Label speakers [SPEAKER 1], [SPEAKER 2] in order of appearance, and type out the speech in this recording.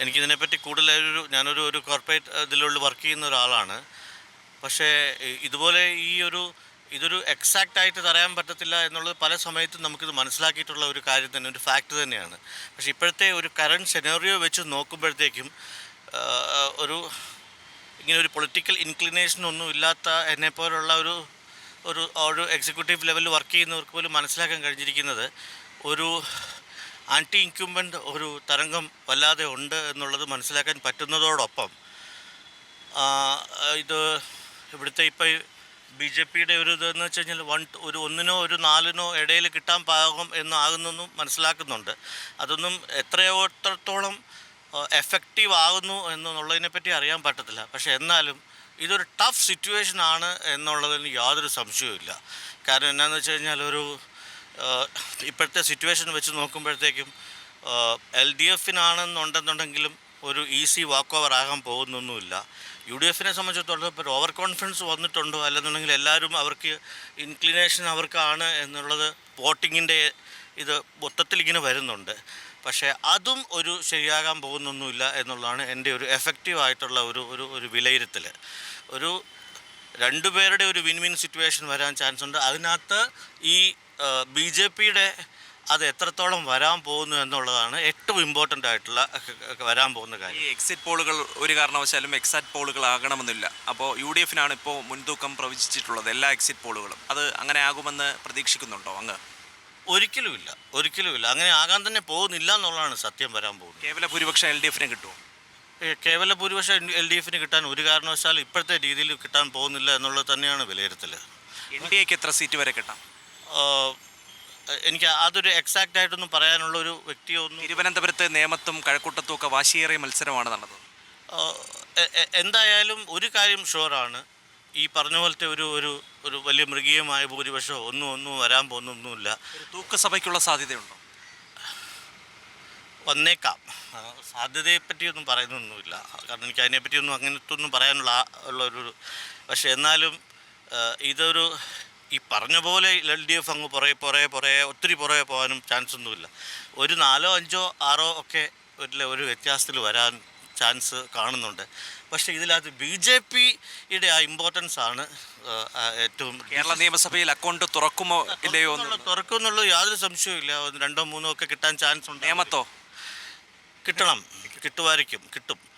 [SPEAKER 1] എനിക്കിതിനെപ്പറ്റി കൂടുതലൊരു ഞാനൊരു കോർപ്പറേറ്റ് ഇതിലുള്ള വർക്ക് ചെയ്യുന്ന ഒരാളാണ്. പക്ഷേ ഇതുപോലെ ഇതൊരു എക്സാക്റ്റ് ആയിട്ട് പറയാൻ പറ്റത്തില്ല എന്നുള്ളത് പല സമയത്തും നമുക്കിത് മനസ്സിലാക്കിയിട്ടുള്ള ഒരു കാര്യം തന്നെ, ഒരു ഫാക്റ്റ് തന്നെയാണ്. പക്ഷേ ഇപ്പോഴത്തെ ഒരു കറണ്ട് സെനറിയോ വെച്ച് നോക്കുമ്പോഴത്തേക്കും ഒരു ഇങ്ങനെ ഒരു പൊളിറ്റിക്കൽ ഇൻക്ലിനേഷൻ ഒന്നും ഇല്ലാത്ത എന്നെപ്പോലുള്ള ഒരു ഒരു ഒരു എക്സിക്യൂട്ടീവ് ലെവലിൽ വർക്ക് ചെയ്യുന്നവർക്ക് പോലും മനസ്സിലാക്കാൻ കഴിഞ്ഞിരിക്കുന്നത് ഒരു ആൻറ്റി ഇൻക്യുംബൻ്റ് ഒരു തരംഗം വല്ലാതെ ഉണ്ട് എന്നുള്ളത് മനസ്സിലാക്കാൻ പറ്റുന്നതോടൊപ്പം ഇത് ഇവിടുത്തെ ഇപ്പോൾ ബി ജെ പിയുടെ ഒരു ഇതെന്ന് വെച്ച് കഴിഞ്ഞാൽ ഒന്നിനോ ഒരു നാലിനോ ഇടയിൽ കിട്ടാൻ പാകം എന്നാകുന്നെന്നും മനസ്സിലാക്കുന്നുണ്ട്. അതൊന്നും എത്രത്തോളം എഫക്റ്റീവ് ആകുന്നു എന്നുള്ളതിനെപ്പറ്റി അറിയാൻ പറ്റത്തില്ല. പക്ഷേ എന്നാലും ഇതൊരു ടഫ് സിറ്റുവേഷൻ ആണ് എന്നുള്ളതിന് യാതൊരു സംശയവുമില്ല. കാരണം എന്നാന്ന് വെച്ച് കഴിഞ്ഞാൽ ഇപ്പോഴത്തെ സിറ്റുവേഷൻ വെച്ച് നോക്കുമ്പോഴത്തേക്കും എൽ ഡി എഫിനാണെന്നുണ്ടെന്നുണ്ടെങ്കിലും ഒരു ഈസി വാക്ക് ഓവർ ആകാൻ പോകുന്നൊന്നുമില്ല. യു ഡി എഫിനെ സംബന്ധിച്ചിടത്തോളം ഇപ്പോൾ ഓവർ കോൺഫിഡൻസ് വന്നിട്ടുണ്ടോ അല്ലെന്നുണ്ടെങ്കിൽ എല്ലാവരും അവർക്ക് ഇൻക്ലിനേഷൻ അവർക്കാണ് എന്നുള്ളത് വോട്ടിങ്ങിൻ്റെ ഇത് മൊത്തത്തിൽ ഇങ്ങനെ വരുന്നുണ്ട്. പക്ഷേ അതും ഒരു ശരിയാകാൻ പോകുന്നൊന്നുമില്ല എന്നുള്ളതാണ് എൻ്റെ ഒരു എഫക്റ്റീവായിട്ടുള്ള ഒരു വിലയിരുത്തൽ. ഒരു രണ്ടുപേരുടെ ഒരു വിൻ വിൻ സിറ്റുവേഷൻ വരാൻ ചാൻസ് ഉണ്ട്. അതിനകത്ത് ഈ ബി ജെ പിയുടെ അത് എത്രത്തോളം വരാൻ പോകുന്നു എന്നുള്ളതാണ് ഏറ്റവും ഇമ്പോർട്ടൻ്റ് ആയിട്ടുള്ള വരാൻ പോകുന്ന കാര്യം.
[SPEAKER 2] ഈ എക്സിറ്റ് പോളുകൾ ഒരു കാരണവശാലും എക്സാക്ട് പോളുകൾ ആകണമെന്നില്ല. അപ്പോൾ യു ഡി എഫിനാണ് ഇപ്പോൾ മുൻതൂക്കം പ്രവചിച്ചിട്ടുള്ളത് എല്ലാ എക്സിറ്റ് പോളുകളും. അത് അങ്ങനെ ആകുമെന്ന് പ്രതീക്ഷിക്കുന്നുണ്ടോ അങ്ങ്?
[SPEAKER 1] ഒരിക്കലുമില്ല. അങ്ങനെ ആകാൻ തന്നെ പോകുന്നില്ല എന്നുള്ളതാണ് സത്യം വരാൻ പോകുന്നത്.
[SPEAKER 2] കേവല ഭൂരിപക്ഷം എൽ ഡി എഫിന് കിട്ടുമോ?
[SPEAKER 1] കേവല ഭൂരിപക്ഷം എൽ ഡി എഫിന് കിട്ടാൻ ഒരു കാരണവശാലും ഇപ്പോഴത്തെ രീതിയിൽ കിട്ടാൻ പോകുന്നില്ല എന്നുള്ളത് തന്നെയാണ് വിലയിരുത്തൽ.
[SPEAKER 2] എൻ ഡി എക്ക് എത്ര സീറ്റ് വരെ കിട്ടാം?
[SPEAKER 1] എനിക്ക് അതൊരു എക്സാക്റ്റ് ആയിട്ടൊന്നും പറയാനുള്ള ഒരു വ്യക്തിയോ ഒന്നും.
[SPEAKER 2] തിരുവനന്തപുരത്ത് നേമത്തും കഴക്കൂട്ടത്തും ഒക്കെ വാശിയേറിയ മത്സരമാണ് നടന്നത്.
[SPEAKER 1] എന്തായാലും ഒരു കാര്യം ഷുവറാണ്, ഈ പറഞ്ഞ പോലത്തെ ഒരു വലിയ മൃഗീയമായ ഭൂരിപക്ഷം ഒന്നും വരാൻ പോകുന്നൊന്നുമില്ല.
[SPEAKER 2] ഒരു തൂക്കസഭയ്ക്കുള്ള സാധ്യതയുണ്ടോ?
[SPEAKER 1] വന്നേക്കാം. സാധ്യതയെപ്പറ്റിയൊന്നും പറയുന്നൊന്നുമില്ല. കാരണം എനിക്ക് അതിനെപ്പറ്റിയൊന്നും അങ്ങനത്തെ ഒന്നും പറയാനുള്ള പക്ഷേ എന്നാലും ഇതൊരു ഈ പറഞ്ഞ പോലെ എൽ ഡി എഫ് അങ്ങ് ഒത്തിരി പുറകെ പോകാനും ചാൻസ് ഒന്നുമില്ല. ഒരു 4, 5, 6 ഒക്കെ ഒരു വ്യത്യാസത്തിൽ വരാൻ ചാൻസ് കാണുന്നുണ്ട്. പക്ഷേ ഇതിനകത്ത് ബി ജെ പിയുടെ ആ ഇമ്പോർട്ടൻസ് ആണ് ഏറ്റവും.
[SPEAKER 2] കേരള നിയമസഭയിൽ അക്കൗണ്ട് തുറക്കുമോ ഇല്ലയോ?
[SPEAKER 1] തുറക്കുമെന്നുള്ളത് യാതൊരു സംശയവും ഇല്ല. 2, 3 ഒക്കെ കിട്ടാൻ ചാൻസ് ഉണ്ട്.
[SPEAKER 2] നേമത്തോ?
[SPEAKER 1] കിട്ടും.